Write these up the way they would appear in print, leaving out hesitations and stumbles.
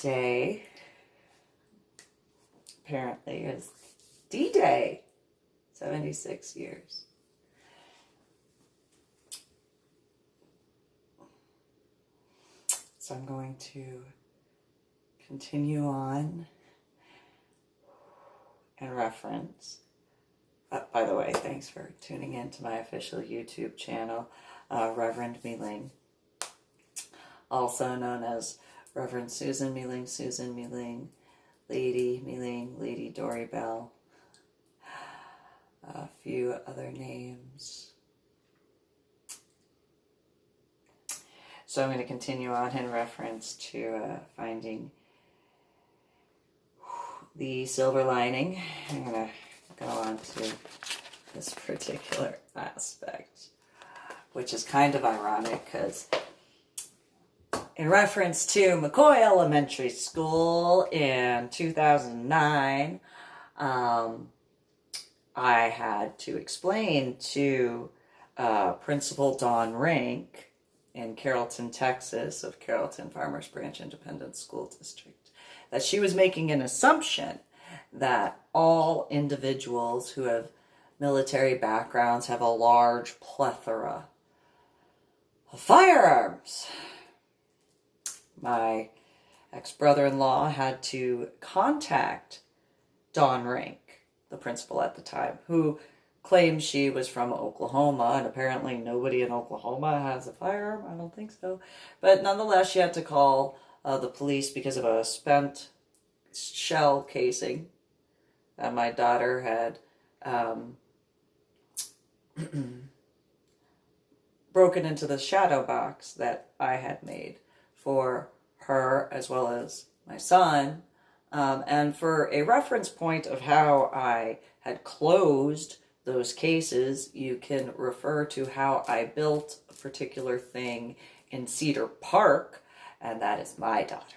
today apparently is D-Day, 76 years. So I'm going to continue on and reference. By the way, thanks for tuning in to my official YouTube channel, Reverend MeeLing, also known as Reverend Susan MeeLing, Lady MeeLing, Lady Dori, Belle, a few other names. So I'm going to continue on in reference to finding the silver lining. I'm going to go on to this particular aspect, which is kind of ironic because in reference to McCoy Elementary School in 2009, I had to explain to Principal Dawn Rink in Carrollton, Texas, of Carrollton Farmers Branch Independent School District, that she was making an assumption that all individuals who have military backgrounds have a large plethora of firearms. My ex-brother-in-law had to contact Dawn Rink, the principal at the time, who claimed she was from Oklahoma, and apparently nobody in Oklahoma has a firearm. I don't think so. But nonetheless, she had to call the police because of a spent shell casing that my daughter had broken into the shadow box that I had made for her as well as my son. And for a reference point of how I had closed those cases, you can refer to how I built a particular thing in Cedar Park, and that is my daughter.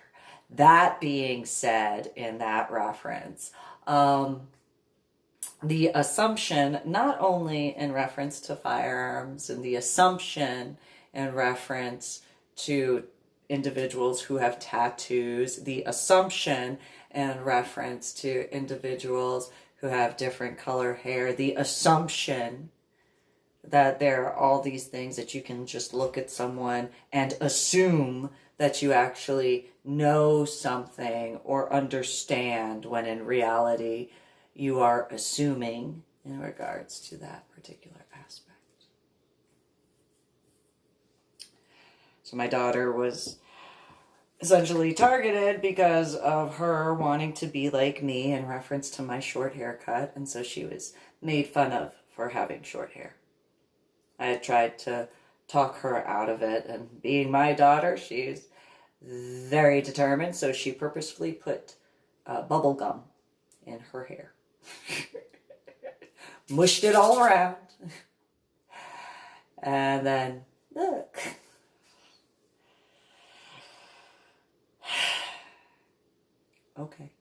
That being said, in that reference, the assumption, not only in reference to firearms, and the assumption in reference to individuals who have tattoos, the assumption in reference to individuals who have different color hair, the assumption that there are all these things that you can just look at someone and assume that you actually know something or understand, when in reality you are assuming in regards to that particular aspect. So my daughter was essentially targeted because of her wanting to be like me in reference to my short haircut, and so she was made fun of for having short hair. I had tried to talk her out of it, and being my daughter, she's very determined, so she purposefully put bubble gum in her hair. Mushed it all around. And then, look. Okay.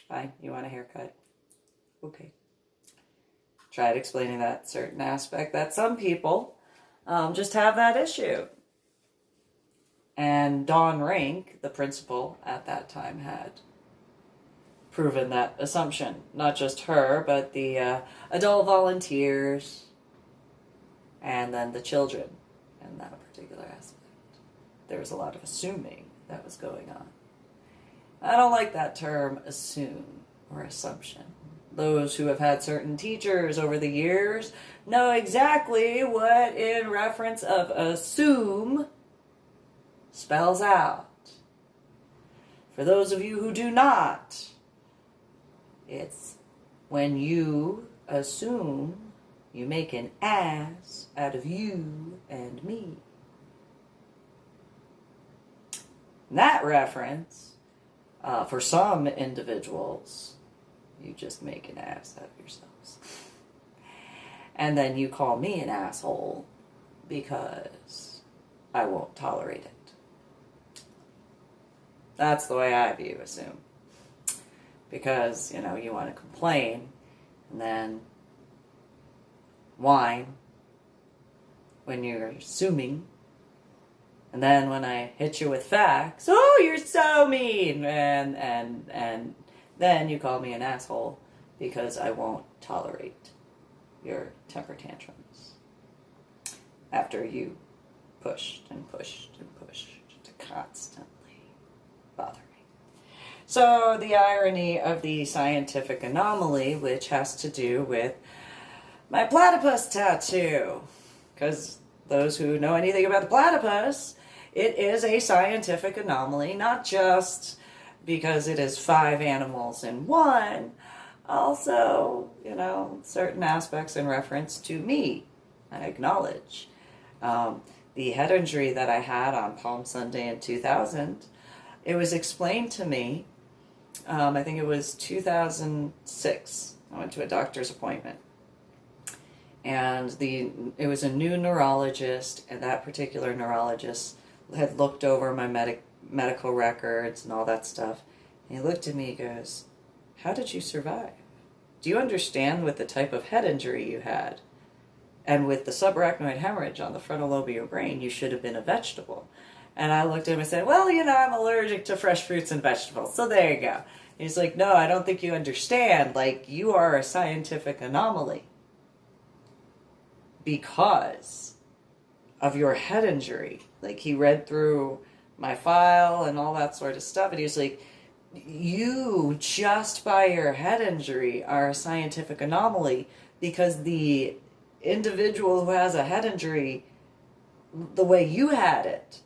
Fine, you want a haircut? Okay. Tried explaining that certain aspect that some people just have that issue. And Dawn Rink, the principal at that time, had proven that assumption. Not just her, but the adult volunteers and then the children in that particular aspect. There was a lot of assuming that was going on. I don't like that term, assume or assumption. Those who have had certain teachers over the years know exactly what in reference of assume spells out. For those of you who do not, it's when you assume you make an ass out of you and me. That reference, for some individuals, you just make an ass out of yourselves. And then you call me an asshole because I won't tolerate it. That's the way I view assume. Because, you know, you want to complain and then whine when you're assuming And then when I hit you with facts, oh, you're so mean, and then you call me an asshole because I won't tolerate your temper tantrums after you pushed and pushed and pushed to constantly bother me. So the irony of the scientific anomaly, which has to do with my platypus tattoo, because those who know anything about the platypus, it is a scientific anomaly, not just because it is 5 animals in one, also, certain aspects in reference to me, I acknowledge. The head injury that I had on Palm Sunday in 2000, it was explained to me, I think it was 2006, I went to a doctor's appointment. And it was a new neurologist, and that particular neurologist had looked over my medical records and all that stuff. And he looked at me and goes, "How did you survive? Do you understand with the type of head injury you had? And with the subarachnoid hemorrhage on the frontal lobe of your brain, you should have been a vegetable." And I looked at him and said, "Well, I'm allergic to fresh fruits and vegetables, so there you go." And he's like, "No, I don't think you understand. You are a scientific anomaly because of your head injury." He read through my file and all that sort of stuff, and he was like, "You, just by your head injury, are a scientific anomaly because the individual who has a head injury, the way you had it,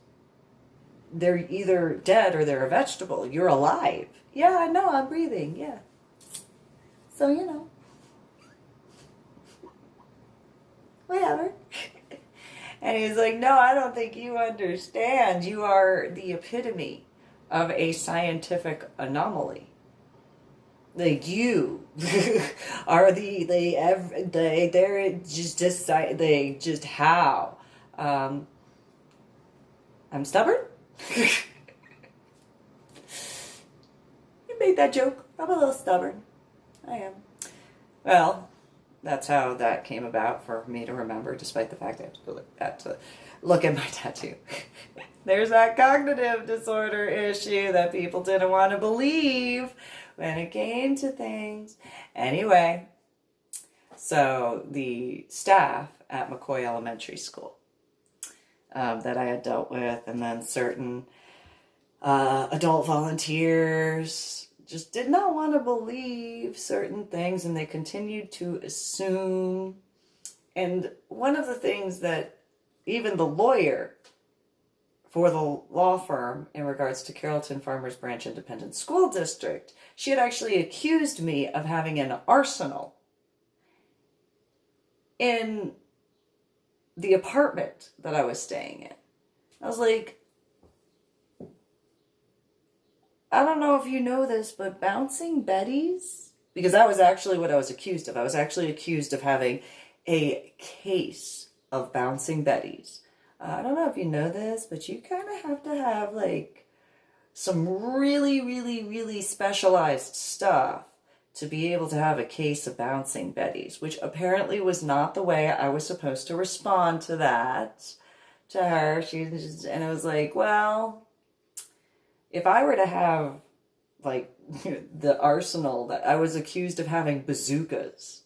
they're either dead or they're a vegetable. You're alive." "Yeah, I know, I'm breathing, yeah. So, whatever." And he's like, "No, I don't think you understand. You are the epitome of a scientific anomaly. You are how. I'm stubborn?" You made that joke. I'm a little stubborn. I am. Well, that's how that came about for me to remember, despite the fact I have to look at my tattoo. There's that cognitive disorder issue that people didn't want to believe when it came to things. Anyway, so the staff at McCoy Elementary School that I had dealt with, and then certain adult volunteers just did not want to believe certain things, and they continued to assume. And one of the things that even the lawyer for the law firm in regards to Carrollton Farmers Branch Independent School District, she had actually accused me of having an arsenal in the apartment that I was staying in. I was like, "I don't know if you know this, but bouncing Betties," because that was actually what I was accused of. I was actually accused of having a case of bouncing Betties. "I don't know if you know this, but you kind of have to have some really, really, really specialized stuff to be able to have a case of bouncing Betties," which apparently was not the way I was supposed to respond to that, to her. And it was like, well, if I were to have the arsenal that I was accused of having bazookas,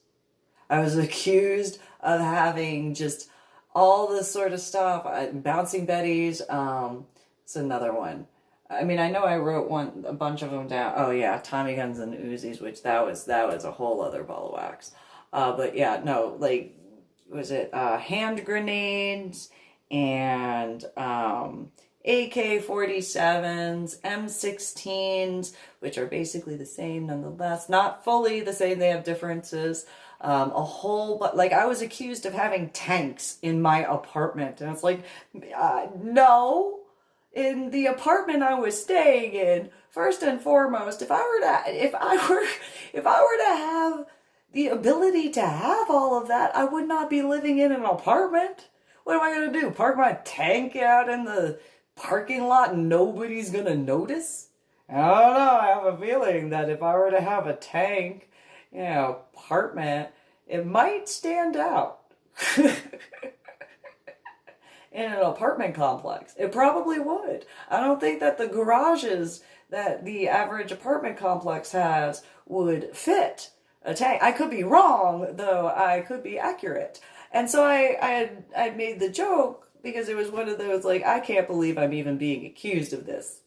I was accused of having just all this sort of stuff, bouncing Betties. It's another one. I mean, I know I wrote a bunch of them down. Oh yeah, Tommy guns and Uzis, which that was a whole other ball of wax. But yeah, no, was it hand grenades and AK-47s, M16s, which are basically the same nonetheless. Not fully the same, they have differences. But I was accused of having tanks in my apartment. And it's like, no. In the apartment I was staying in, first and foremost, if I were to have the ability to have all of that, I would not be living in an apartment. What am I going to do? Park my tank out in the parking lot and nobody's going to notice? I don't know. I have a feeling that if I were to have a tank, apartment, it might stand out. in an apartment complex. It probably would. I don't think that the garages that the average apartment complex has would fit a tank. I could be wrong, though I could be accurate. And so I made the joke because it was one of those, like, I can't believe I'm even being accused of this.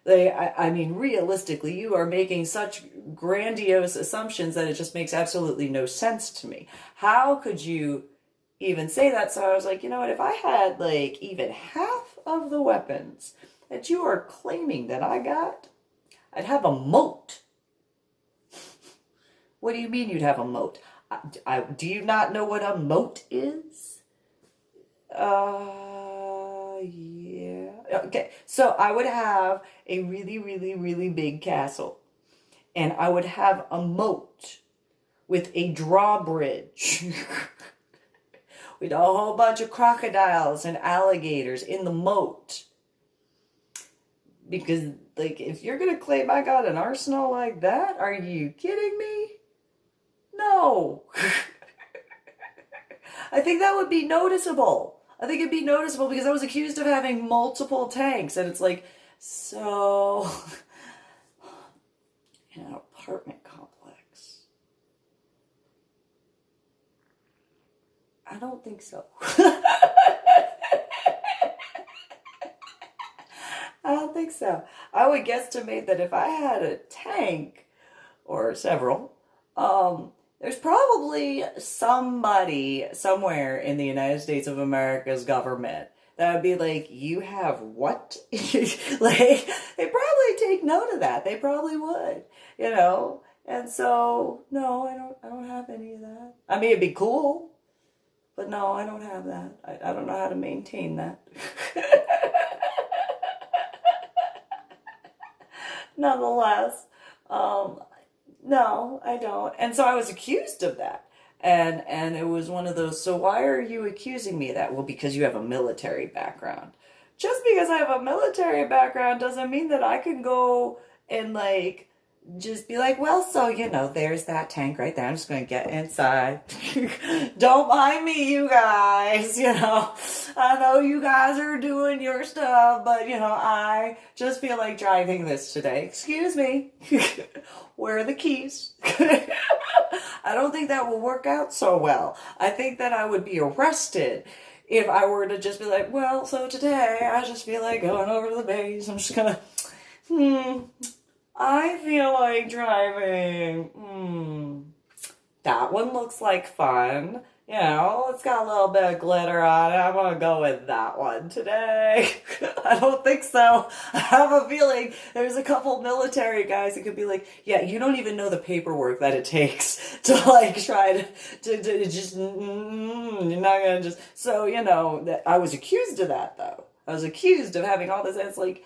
I mean, realistically, you are making such grandiose assumptions that it just makes absolutely no sense to me. How could you even say that? So I was like, you know what, if I had, like, even half of the weapons that you are claiming that I got, I'd have a moat. What do you mean you'd have a moat? Do you not know what a moat is? Yeah. Okay, so I would have a really, really, really big castle. And I would have a moat with a drawbridge. With a whole bunch of crocodiles and alligators in the moat. Because, like, if you're going to claim I got an arsenal like that, are you kidding me? No. I think that would be noticeable. I think it'd be noticeable because I was accused of having multiple tanks. And it's like, so, in an apartment complex. I don't think so. I don't think so. I would guesstimate that if I had a tank, or several, there's probably somebody somewhere in the United States of America's government that would be like, you have what? Like, they probably take note of that. They probably would, you know? And so, no, I don't have any of that. I mean, it'd be cool, but no, I don't have that. I don't know how to maintain that. Nonetheless, no, I don't. And so I was accused of that. And it was one of those, so why are you accusing me of that? Well, because you have a military background. Just because I have a military background doesn't mean that I can go and, like, just be like, well, so, you know, there's that tank right there. I'm just going to get inside. Don't mind me, you guys. You know, I know you guys are doing your stuff, but, you know, I just feel like driving this today. Excuse me. Where are the keys? I don't think that will work out so well. I think that I would be arrested if I were to just be like, well, so today I just feel like going over to the base. I'm just going to, I feel like driving. That one looks like fun. You know, it's got a little bit of glitter on it. I'm going to go with that one today. I don't think so. I have a feeling there's a couple military guys that could be like, yeah, you don't even know the paperwork that it takes to, like, try to just, you're not going to just, so, you know, I was accused of that, though. I was accused of having all this, and it's like,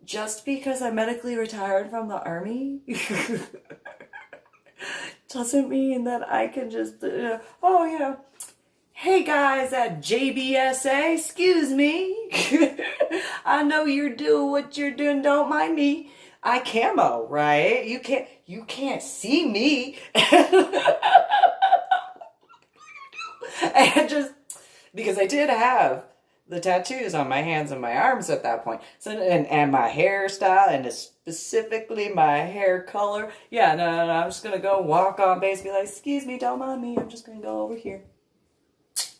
just because I'm medically retired from the army doesn't mean that I can just, oh, yeah, hey guys at JBSA, excuse me. I know you're doing what you're doing, don't mind me. I camo, right? You can't see me. And just, because I did have the tattoos on my hands and my arms at that point. So, and my hairstyle, and specifically my hair color. Yeah, no, I'm just going to go walk on base, be like, excuse me, don't mind me. I'm just going to go over here.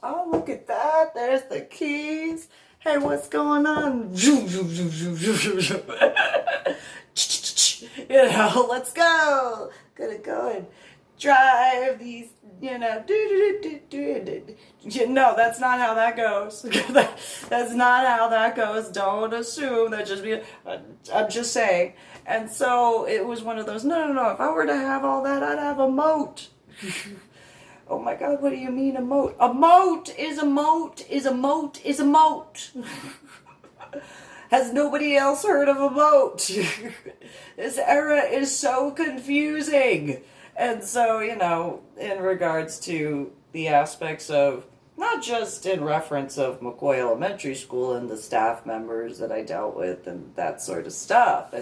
Oh, look at that. There's the keys. Hey, what's going on? You know, let's go. Gonna go and drive these, you know, no, that's not how that goes. That's not how that goes. Don't assume that just be, I'm just saying. And so it was one of those, no, if I were to have all that, I'd have a moat. Oh my God, what do you mean a moat? A moat is a moat is a moat is a moat. Has nobody else heard of a moat? This era is so confusing. And so, you know, in regards to the aspects of, not just in reference of McCoy Elementary School and the staff members that I dealt with and that sort of stuff.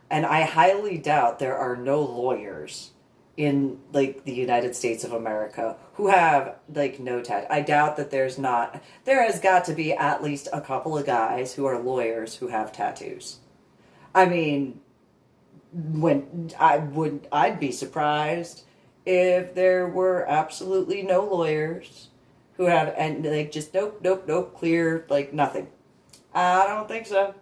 And I highly doubt there are no lawyers in like the United States of America who have like no tat. I doubt that there has got to be at least a couple of guys who are lawyers who have tattoos. I mean, I'd be surprised if there were absolutely no lawyers who have, and like just nope, nope, nope, clear, like nothing. I don't think so.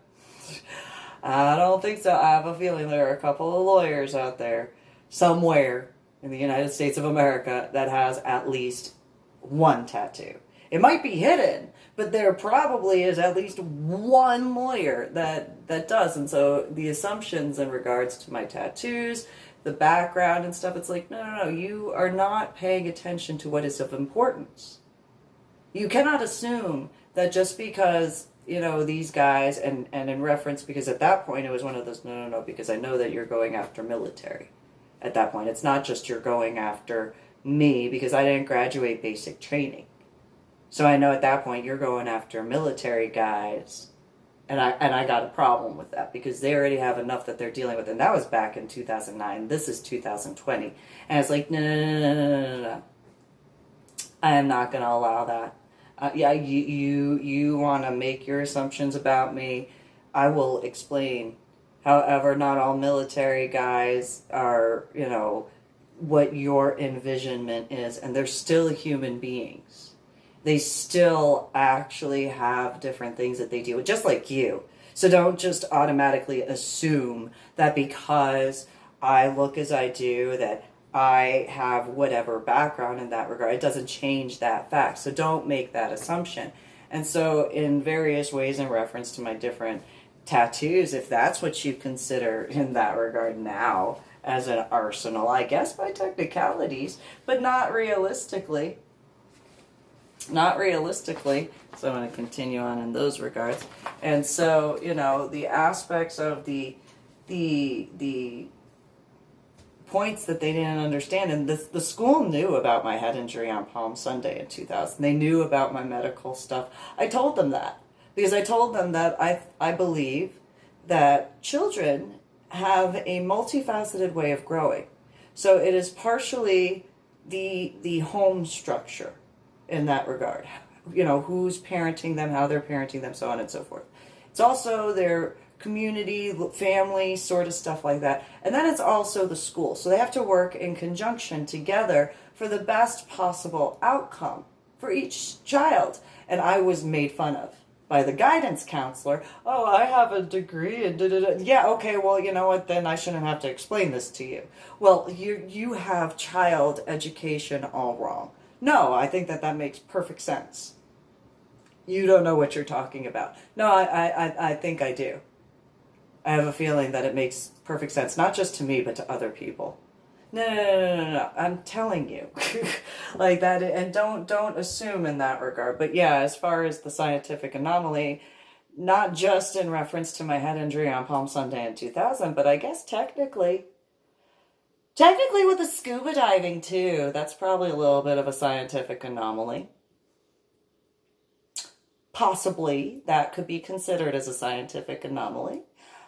I don't think so. I have a feeling there are a couple of lawyers out there somewhere in the United States of America that has at least one tattoo. It might be hidden, but there probably is at least one lawyer that does. And so the assumptions in regards to my tattoos, the background and stuff, it's like, no, no, no, you are not paying attention to what is of importance. You cannot assume that just because, you know, these guys, and in reference, because at that point it was one of those, no, no, no, because I know that you're going after military. At that point, it's not just you're going after me because I didn't graduate basic training. So I know at that point you're going after military guys, and I got a problem with that because they already have enough that they're dealing with, and that was back in 2009. This is 2020, and it's like, no, no, no, no, no, no, no. I am not going to allow that. Yeah, you want to make your assumptions about me. I will explain. However, not all military guys are, you know, what your envisionment is, and they're still human beings. They still actually have different things that they deal with, just like you. So don't just automatically assume that because I look as I do, that I have whatever background in that regard. It doesn't change that fact. So don't make that assumption. And so in various ways in reference to my different tattoos, if that's what you consider in that regard now as an arsenal, I guess by technicalities, but not realistically. Not realistically. So I'm going to continue on in those regards. And so, you know, the aspects of the points that they didn't understand, and the school knew about my head injury on Palm Sunday in 2000. They knew about my medical stuff. I told them that because I told them that I believe that children have a multifaceted way of growing. So it is partially the home structure in that regard. You know, who's parenting them, how they're parenting them, so on and so forth. It's also their community, family, sort of stuff like that. And then it's also the school. So they have to work in conjunction together for the best possible outcome for each child. And I was made fun of by the guidance counselor. Oh, I have a degree and da-da-da. Yeah, okay, well, you know what, then I shouldn't have to explain this to you. Well, you have child education all wrong. No, I think that makes perfect sense. You don't know what you're talking about. No, I think I do. I have a feeling that it makes perfect sense, not just to me, but to other people. No. I'm telling you, like that, and don't assume in that regard. But yeah, as far as the scientific anomaly, not just in reference to my head injury on Palm Sunday in 2000, but I guess technically with the scuba diving too, that's probably a little bit of a scientific anomaly. Possibly that could be considered as a scientific anomaly.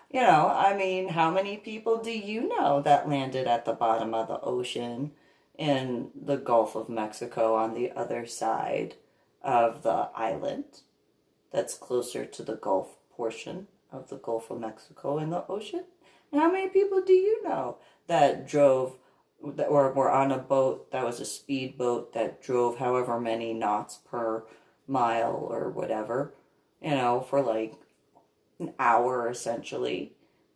You know, I mean, how many people do you know that landed at the bottom of the ocean in the Gulf of Mexico on the other side of the island that's closer to the Gulf portion of the Gulf of Mexico in the ocean? And how many people do you know that drove or were on a boat that was a speedboat that drove however many knots per mile or whatever, you know, for like an hour essentially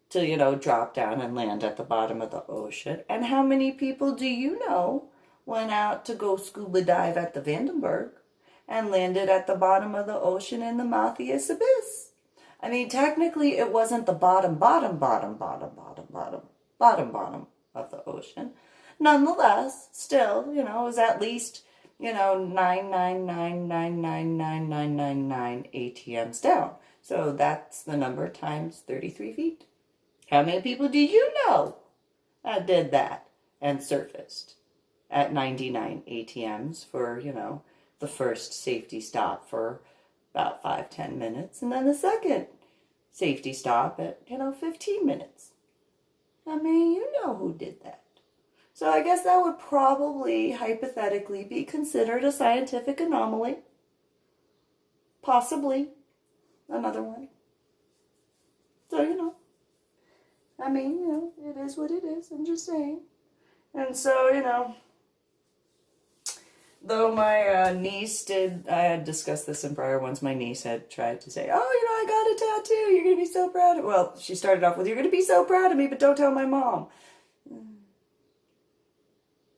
to, you know, drop down and land at the bottom of the ocean? And how many people do you know went out to go scuba dive at the Vandenberg and landed at the bottom of the ocean in the Matthias Abyss? I mean, technically it wasn't the bottom of the ocean. Nonetheless, still, you know, it was at least, you know, 999999999 ATMs down. So that's the number times 33 feet. How many people do you know that did that and surfaced at 99 ATMs for, you know, the first safety stop for about 5-10 minutes, and then the second safety stop at, you know, 15 minutes? I mean, you know who did that. So I guess that would probably, hypothetically, be considered a scientific anomaly. Possibly another one. So, I mean, it is what it is. I'm just saying. And so, though my niece did, I had discussed this in prior ones, my niece had tried to say, oh, I got a tattoo, you're going to be so proud of me. Well, she started off with, you're going to be so proud of me, but don't tell my mom.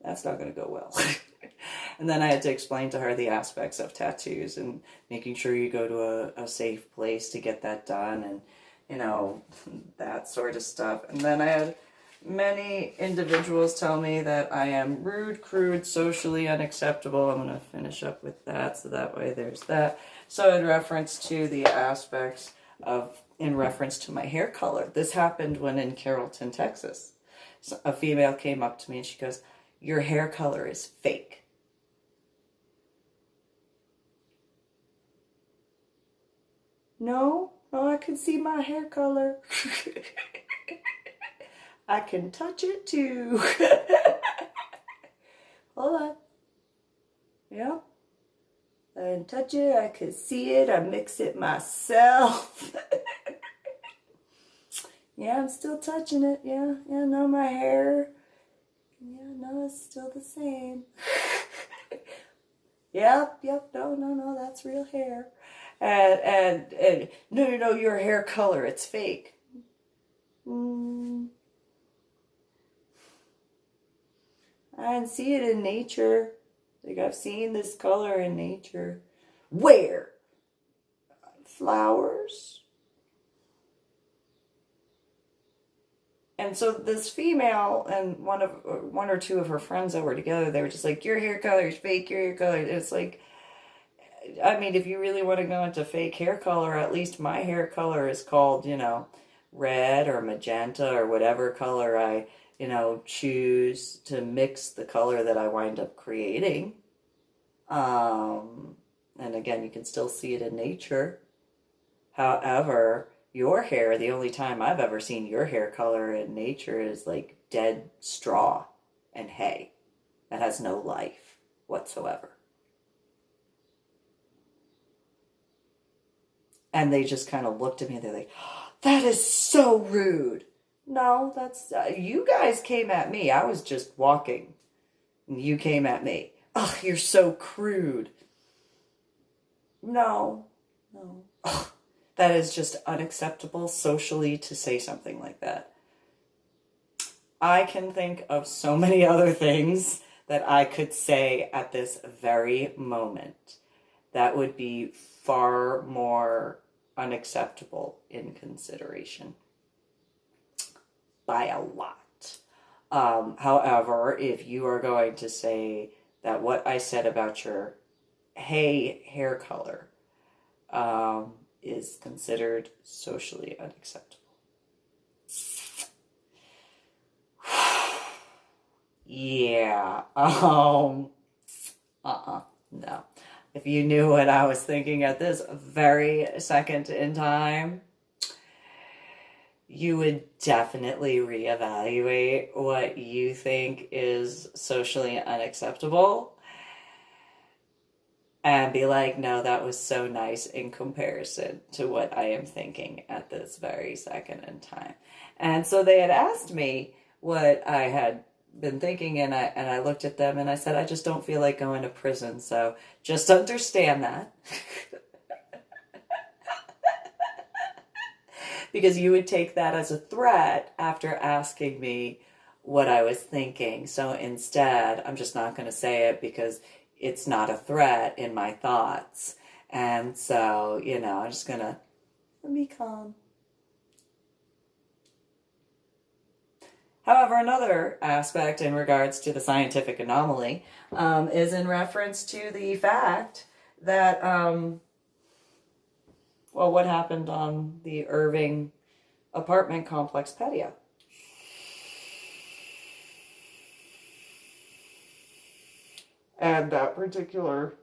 That's not going to go well. And then I had to explain to her the aspects of tattoos and making sure you go to a safe place to get that done and, that sort of stuff. And then I had many individuals tell me that I am rude, crude, socially unacceptable. I'm going to finish up with that, so that way there's that. So in reference to the aspects in reference to my hair color, this happened when in Carrollton, Texas. So a female came up to me and she goes, your hair color is fake. No, I can see my hair color. I can touch it too. Hold on. Yeah. I can touch it. I can see it. I mix it myself. Yeah, I'm still touching it. Yeah, no, my hair. Yeah, no, it's still the same. Yep, no, that's real hair. And no, your hair color, it's fake. I didn't see it in nature. Like, I've seen this color in nature. Where? Flowers. And so this female and one or two of her friends that were together, they were just like, your hair color is fake, your hair color. It's like, I mean, if you really want to go into fake hair color, at least my hair color is called, red or magenta or whatever color I, choose to mix the color that I wind up creating. And again, you can still see it in nature. However, your hair, the only time I've ever seen your hair color in nature is like dead straw and hay. That has no life whatsoever. And they just kind of looked at me and they're like, oh, that is so rude. No, that's, you guys came at me. I was just walking. And you came at me. Oh, you're so crude. No. Ugh, that is just unacceptable socially to say something like that. I can think of so many other things that I could say at this very moment that would be far more unacceptable in consideration by a lot. However, if you are going to say that what I said about your hair color is considered socially unacceptable. Yeah. No. If you knew what I was thinking at this very second in time, you would definitely reevaluate what you think is socially unacceptable and be like, no, that was so nice in comparison to what I am thinking at this very second in time. And so they had asked me what I had been thinking, and I looked at them and I said, I just don't feel like going to prison, so just understand that. Because you would take that as a threat after asking me what I was thinking. So instead, I'm just not going to say it because it's not a threat in my thoughts. And so, I'm just going to be calm. However, another aspect in regards to the scientific anomaly is in reference to the fact that, what happened on the Irving apartment complex patio. And that particular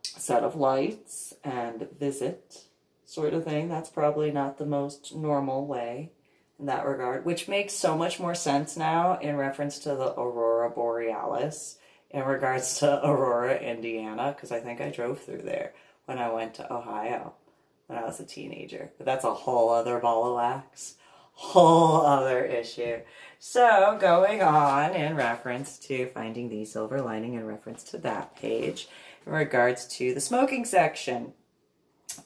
set of lights and visit sort of thing, that's probably not the most normal way in that regard, which makes so much more sense now in reference to the Aurora Borealis in regards to Aurora, Indiana, because I think I drove through there when I went to Ohio when I was a teenager. But that's a whole other ball of wax, whole other issue. So going on in reference to finding the silver lining in reference to that page, in regards to the smoking section,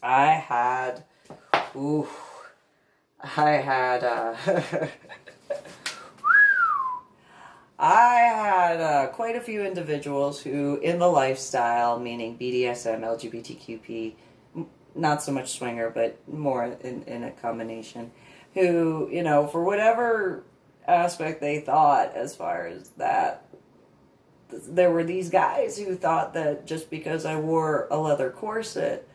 I had, I had quite a few individuals who, in the lifestyle, meaning BDSM, LGBTQP, not so much swinger, but more in a combination, who, you know, for whatever aspect they thought as far as that, there were these guys who thought that just because I wore a leather corset,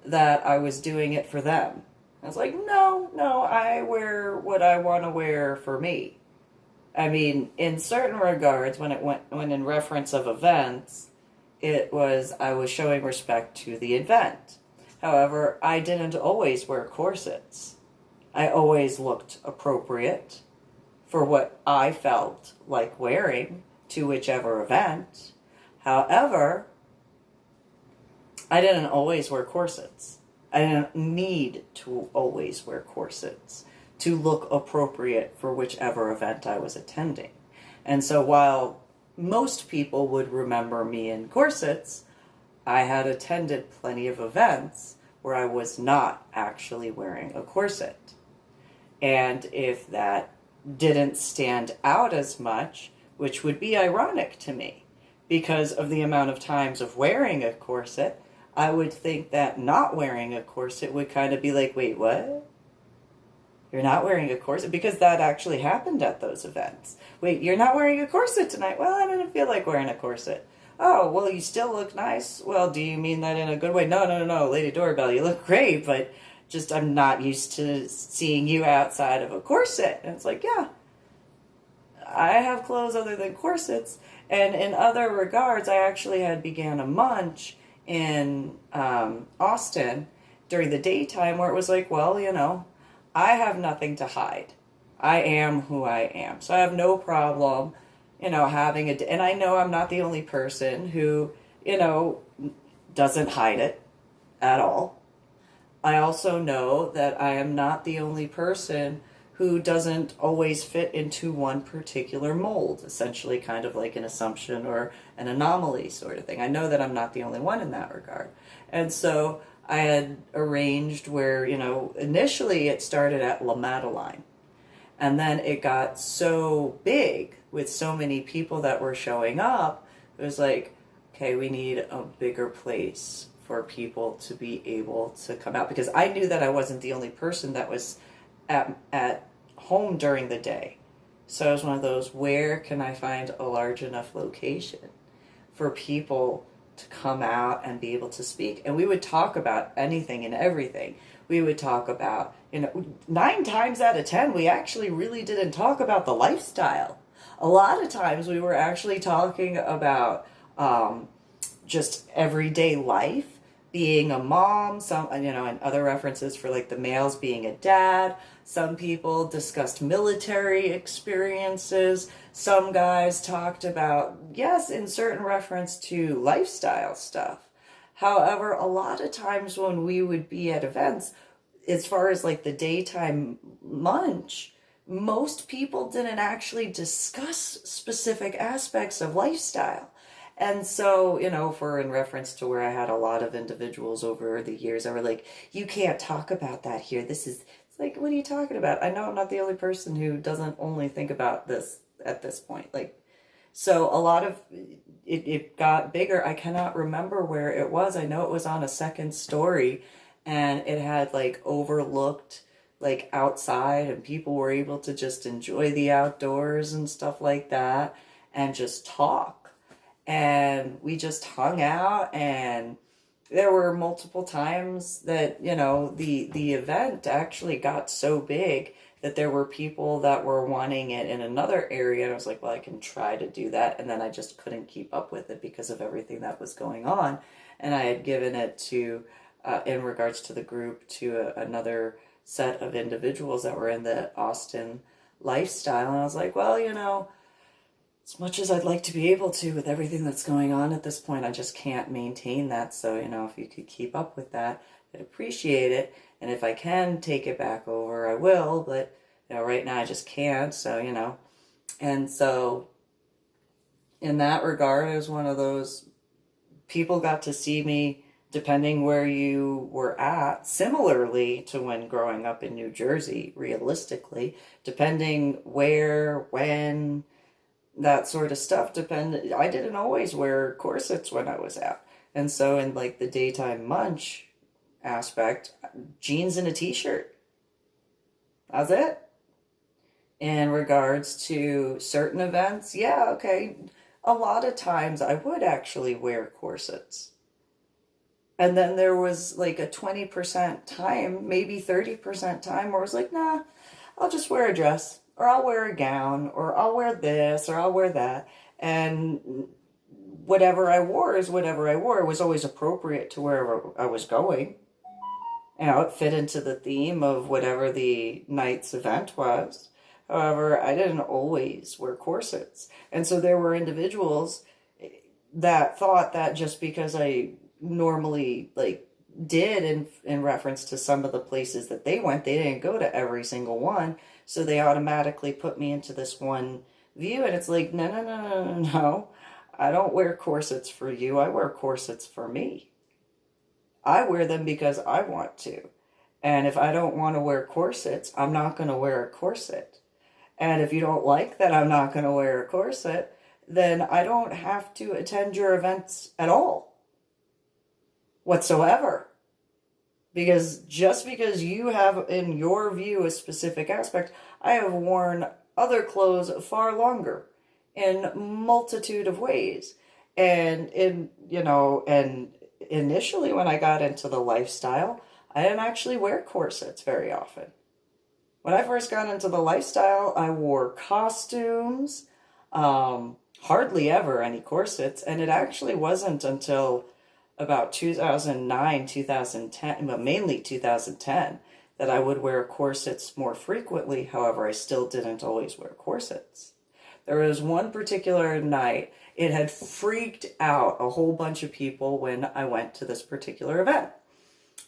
that I was doing it for them. I was like, no, I wear what I want to wear for me. I mean, in certain regards, when in reference of events, it was, I was showing respect to the event. However, I didn't always wear corsets. I always looked appropriate for what I felt like wearing to whichever event. However, I didn't always wear corsets. I didn't need to always wear corsets to look appropriate for whichever event I was attending. And so while most people would remember me in corsets, I had attended plenty of events where I was not actually wearing a corset. And if that didn't stand out as much, which would be ironic to me, because of the amount of times of wearing a corset, I would think that not wearing a corset would kind of be like, wait, what? You're not wearing a corset? Because that actually happened at those events. Wait, you're not wearing a corset tonight? Well, I didn't feel like wearing a corset. Oh, well, you still look nice. Well, do you mean that in a good way? No, Lady Dori, Belle, you look great, but just I'm not used to seeing you outside of a corset. And it's like, yeah, I have clothes other than corsets. And in other regards, I actually had began a munch in Austin during the daytime where it was like, well, you know, I have nothing to hide. I am who I am. So I have no problem, you know, having and I know I'm not the only person who, you know, doesn't hide it at all. I also know that I am not the only person who doesn't always fit into one particular mold, essentially kind of like an assumption or an anomaly sort of thing. I know that I'm not the only one in that regard. And so I had arranged where, you know, initially it started at La Madeleine. And then it got so big with so many people that were showing up, it was like, okay, we need a bigger place for people to be able to come out. Because I knew that I wasn't the only person that was at home during the day. So it was one of those, where can I find a large enough location for people to come out and be able to speak? And we would talk about anything and everything. We would talk about, you know, 9 times out of 10, we actually really didn't talk about the lifestyle. A lot of times we were actually talking about just everyday life, being a mom, some, you know, and other references for like the males being a dad. Some people discussed military experiences. Some guys talked about, yes, in certain reference to lifestyle stuff. However, a lot of times when we would be at events, as far as like the daytime munch, most people didn't actually discuss specific aspects of lifestyle. And so, you know, for in reference to where I had a lot of individuals over the years that were like, you can't talk about that here. It's like, what are you talking about? I know I'm not the only person who doesn't only think about this at this point. Like, so a lot of it got bigger. I cannot remember where it was. I know it was on a second story and it had like overlooked like outside and people were able to just enjoy the outdoors and stuff like that and just talk. And we just hung out, and there were multiple times that, you know, the event actually got so big that there were people that were wanting it in another area. And I was like, well, I can try to do that. And then I just couldn't keep up with it because of everything that was going on. And I had given it to, in regards to the group, to another set of individuals that were in the Austin lifestyle. And I was like, well, you know, as much as I'd like to be able to with everything that's going on at this point, I just can't maintain that. So, you know, if you could keep up with that, I'd appreciate it. And if I can take it back over, I will. But, you know, right now I just can't. So, you know, and so in that regard, it was one of those people got to see me depending where you were at, similarly to when growing up in New Jersey, realistically, depending where, when, that sort of stuff depended. I didn't always wear corsets when I was out. And so in like the daytime munch aspect, jeans and a t-shirt. That's it. In regards to certain events, yeah, okay. A lot of times I would actually wear corsets. And then there was like a 20% time, maybe 30% time where I was like, nah, I'll just wear a dress, or I'll wear a gown, or I'll wear this, or I'll wear that. And whatever I wore is whatever I wore. It was always appropriate to wherever I was going. You know, it fit into the theme of whatever the night's event was. However, I didn't always wear corsets. And so there were individuals that thought that just because I normally like did in reference to some of the places that they went, they didn't go to every single one. So they automatically put me into this one view. And it's like, no, no, no, no, no, no. I don't wear corsets for you. I wear corsets for me. I wear them because I want to. And if I don't want to wear corsets, I'm not going to wear a corset. And if you don't like that I'm not going to wear a corset, then I don't have to attend your events at all. Whatsoever. Because just because you have in your view a specific aspect, I have worn other clothes far longer in multitude of ways. And and initially when I got into the lifestyle, I didn't actually wear corsets very often. When I first got into the lifestyle, I wore costumes, hardly ever any corsets, and it actually wasn't until about 2009, 2010, but mainly 2010, that I would wear corsets more frequently. However, I still didn't always wear corsets. There was one particular night, it had freaked out a whole bunch of people when I went to this particular event.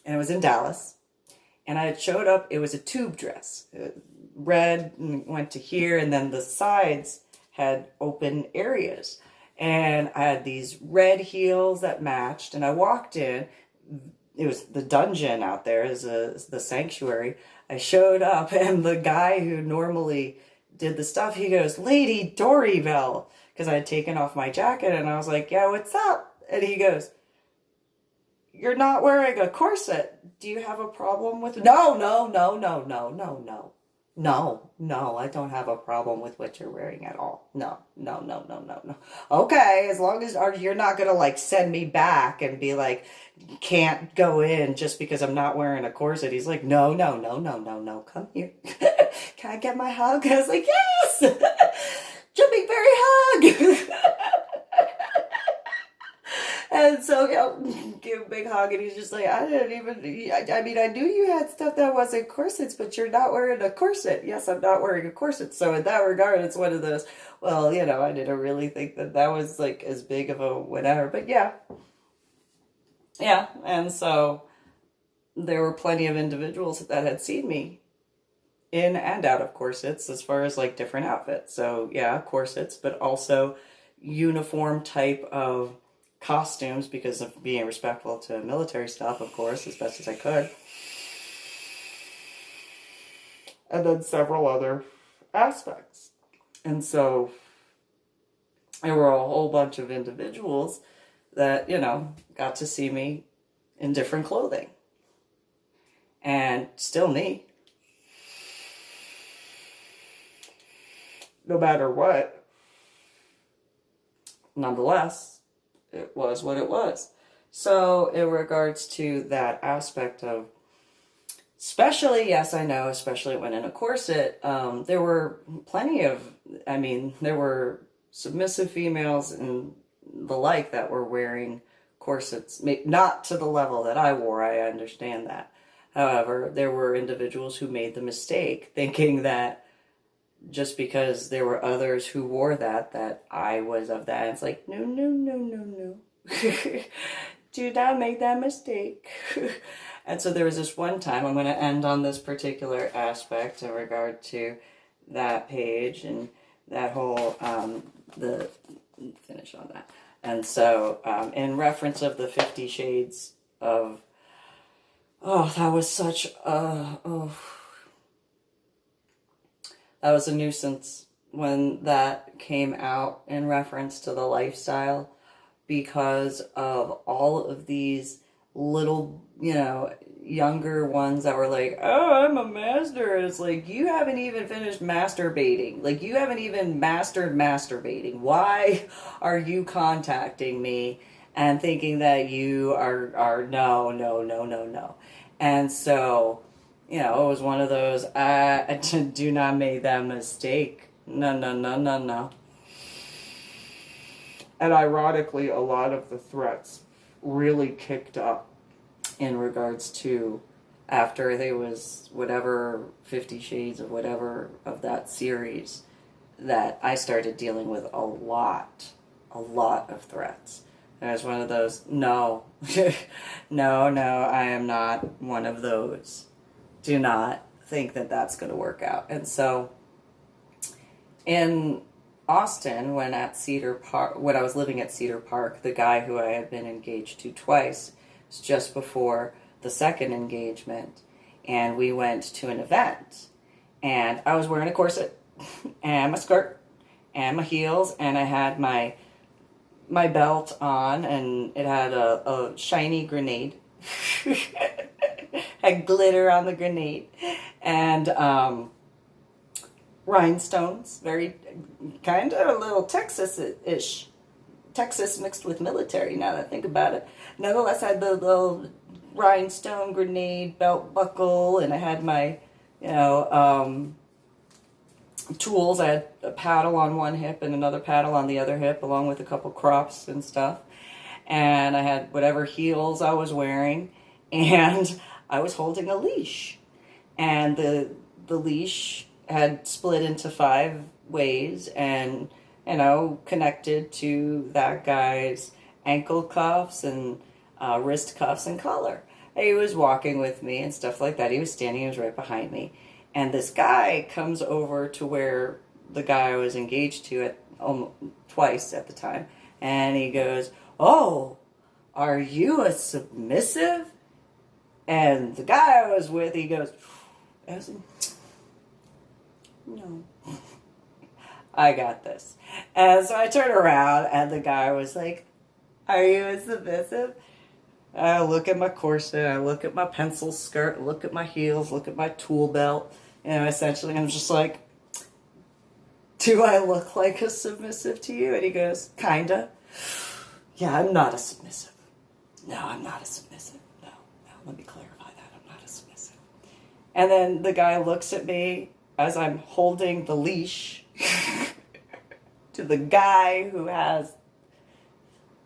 And it was in Dallas. And I had showed up, it was a tube dress. Red, and went to here, and then the sides had open areas. And I had these red heels that matched, and I walked in. It was the dungeon out there, is the sanctuary. I showed up, and the guy who normally did the stuff, he goes, "Lady Dori, Belle," because I had taken off my jacket, and I was like, "Yeah, what's up?" And he goes, "You're not wearing a corset. Do you have a problem with?" No, no, no, no, no, no, no. No, I don't have a problem with what you're wearing at all. No, no, no, no, no, no. Okay, as long as you're not going to like send me back and be like, can't go in just because I'm not wearing a corset. He's like, no, no, no, no, no, no. Come here. Can I get my hug? I was like, yes! Jumping fairy hug! And so, you know, give a big hug, and he's just like, I mean, I knew you had stuff that wasn't corsets, but you're not wearing a corset. Yes, I'm not wearing a corset. So in that regard, it's one of those, well, you know, I didn't really think that was like as big of a whatever, but yeah. Yeah, and so there were plenty of individuals that had seen me in and out of corsets as far as like different outfits. So yeah, corsets, but also uniform type of costumes because of being respectful to military stuff, of course, as best as I could. And then several other aspects. And so there were a whole bunch of individuals that, you know, got to see me in different clothing. And still me. No matter what. Nonetheless, it was what it was. So in regards to that aspect of, especially, yes, I know, especially when in a corset, there were plenty of, I mean, there were submissive females and the like that were wearing corsets, not to the level that I wore, I understand that. However, there were individuals who made the mistake thinking that just because there were others who wore that I was of that. And it's like, no, no, no, no, no. Do not make that mistake. And so there was this one time, I'm going to end on this particular aspect in regard to that page and that whole, finish on that. And so, in reference of the 50 Shades of, that was such that was a nuisance when that came out in reference to the lifestyle, because of all of these little, younger ones that were like, oh, I'm a master. And it's like, you haven't even finished masturbating. Like, you haven't even mastered masturbating. Why are you contacting me and thinking that you are no, no, no, no, no. And so, it was one of those, I do not make that mistake. No, no, no, no, no. And ironically, a lot of the threats really kicked up in regards to after there was whatever 50 Shades of whatever of that series, that I started dealing with a lot of threats. And it was one of those, no, no, I am not one of those. Do not think that that's going to work out. And so in Austin, when I was living at Cedar Park, the guy who I had been engaged to twice, was just before the second engagement, and we went to an event, and I was wearing a corset and my skirt and my heels, and I had my belt on, and it had a shiny grenade. Had glitter on the grenade, and rhinestones, very kind of a little Texas-ish. Texas mixed with military, now that I think about it. Nonetheless, I had the little rhinestone grenade belt buckle, and I had my, tools. I had a paddle on one hip and another paddle on the other hip, along with a couple crops and stuff. And I had whatever heels I was wearing, and I was holding a leash. And the leash had split into 5 ways, and connected to that guy's ankle cuffs and wrist cuffs and collar. He was walking with me and stuff like that. He was standing, he was right behind me. And this guy comes over to where the guy I was engaged to twice at the time. And he goes, oh, are you a submissive? And the guy I was with, he goes, no. I got this. And so I turned around, and the guy was like, are you a submissive? I look at my corset, I look at my pencil skirt, look at my heels, look at my tool belt, essentially I'm just like, do I look like a submissive to you? And he goes, kinda. Yeah, I'm not a submissive. No, I'm not a submissive. No, let me clarify that. I'm not a submissive. And then the guy looks at me as I'm holding the leash to the guy who has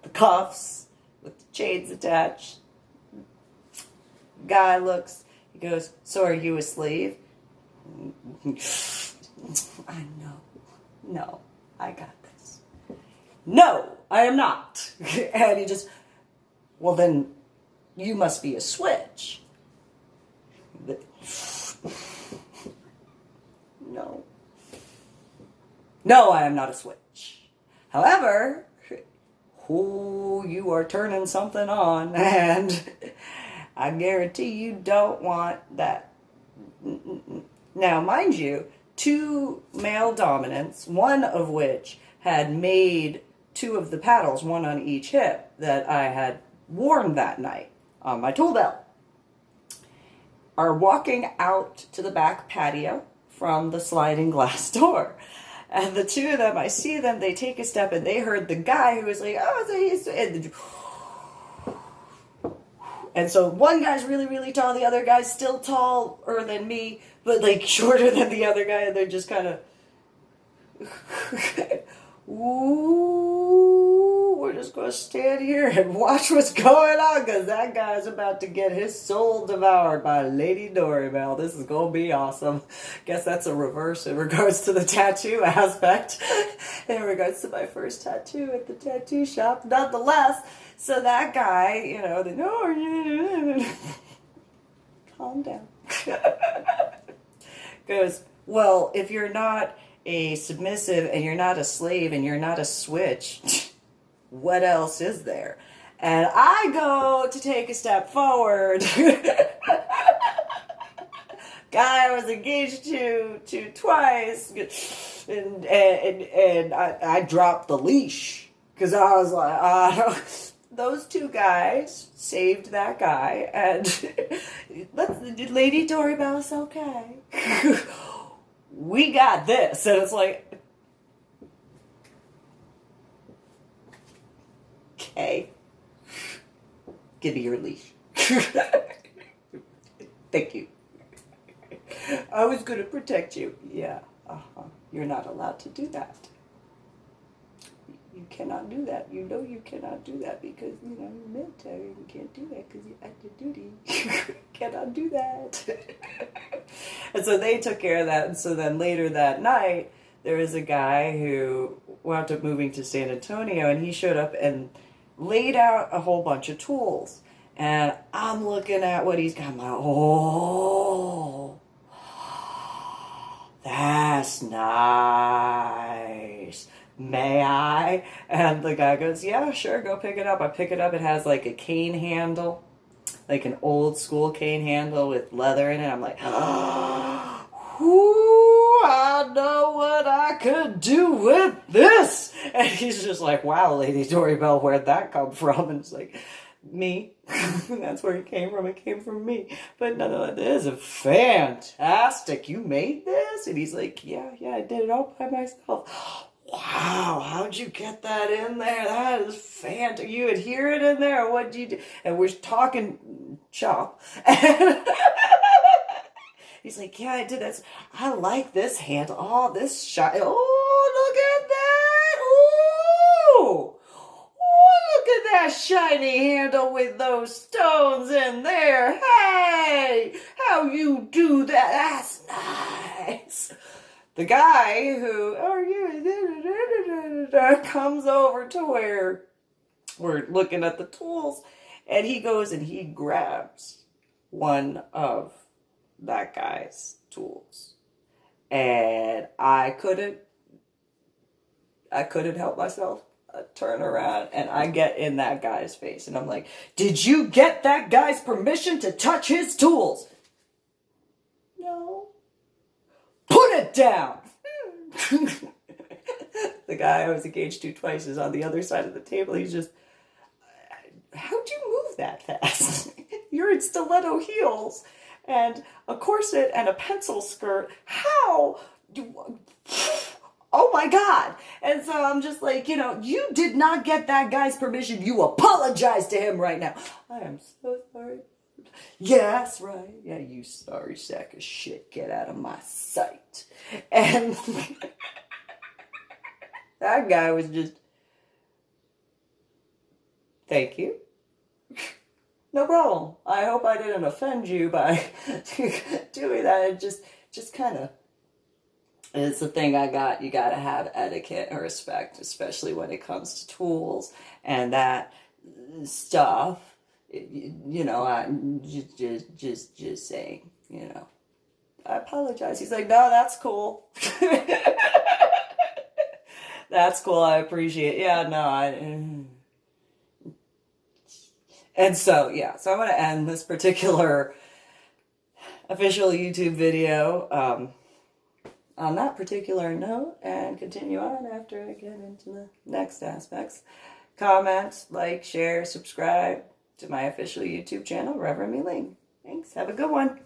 the cuffs with the chains attached. Guy looks, he goes, so are you a slave? I know. No, I got this. No, I am not. And he just, well then, you must be a switch. No. No, I am not a switch. However, you are turning something on, and I guarantee you don't want that. Now, mind you, 2 male dominants, one of which had made 2 of the paddles, one on each hip, that I had worn that night on my tool belt, are walking out to the back patio from the sliding glass door. And the 2 of them, I see them, they take a step, and they heard the guy who was like, oh, so he's... And so one guy's really, really tall, the other guy's still taller than me, but like shorter than the other guy, and they're just kind of... Ooh, we're just just going to stand here and watch what's going on because that guy's about to get his soul devoured by Lady Dori, Belle. This is going to be awesome. Guess that's a reverse in regards to the tattoo aspect. In regards to my first tattoo at the tattoo shop. Nonetheless, so that guy, you know, calm down. Goes, well, if you're not a submissive and you're not a slave and you're not a switch, what else is there? And I go to take a step forward. Guy I was engaged to twice, and I dropped the leash because I was like, those two guys saved that guy, and Lady Dori Belle's okay. We got this, and it's like, okay, give me your leash. Thank you. I was going to protect you. Yeah, you're not allowed to do that. You cannot do that. You know you cannot do that because, you know, you're military and you can't do that because you active duty. You cannot do that. And so they took care of that. And so then later that night, there was a guy who wound up moving to San Antonio, and he showed up and laid out a whole bunch of tools. And I'm looking at what he's got. I'm like, oh, that's nice. May I? And the guy goes, yeah, sure, go pick it up. I pick it up. It has like a cane handle, like an old school cane handle with leather in it. I'm like, ooh, I know what I could do with this. And he's just like, wow, Lady Dori Belle, where'd that come from? And it's like, me. That's where it came from. It came from me. But no, this is fantastic. You made this? And he's like, yeah, I did it all by myself. Wow, how'd you get that in there? That is fantastic. You adhere it in there, or what'd you do? And we're talking chop. He's like, yeah, I did that. I like this handle. Oh, this shot. Oh, look at that. Ooh. Oh, look at that shiny handle with those stones in there. Hey, how you do that? That's nice. The guy who, comes over to where we're looking at the tools, and he goes and he grabs one of that guy's tools. And I couldn't help myself. I turn around and I get in that guy's face. And I'm like, did you get that guy's permission to touch his tools? No. Put it down! The guy I was engaged to twice is on the other side of the table. He's just, how'd you move that fast? You're in stiletto heels and a corset and a pencil skirt. How? Oh my God. And so I'm just like, you know, you did not get that guy's permission. You apologize to him right now. I am so sorry. Yeah, that's right. Yeah, you sorry sack of shit. Get out of my sight. And that guy was just, thank you. No problem. I hope I didn't offend you by doing that. It just kind of, it's the thing I got. You got to have etiquette and respect, especially when it comes to tools and that stuff. You know, I just saying, you know, I apologize. He's like, no, that's cool. That's cool. I appreciate it. Yeah, no, and so, yeah, so I'm going to end this particular official YouTube video on that particular note and continue on after I get into the next aspects. Comment, like, share, subscribe to my official YouTube channel, Reverend MeeLing. Thanks. Have a good one.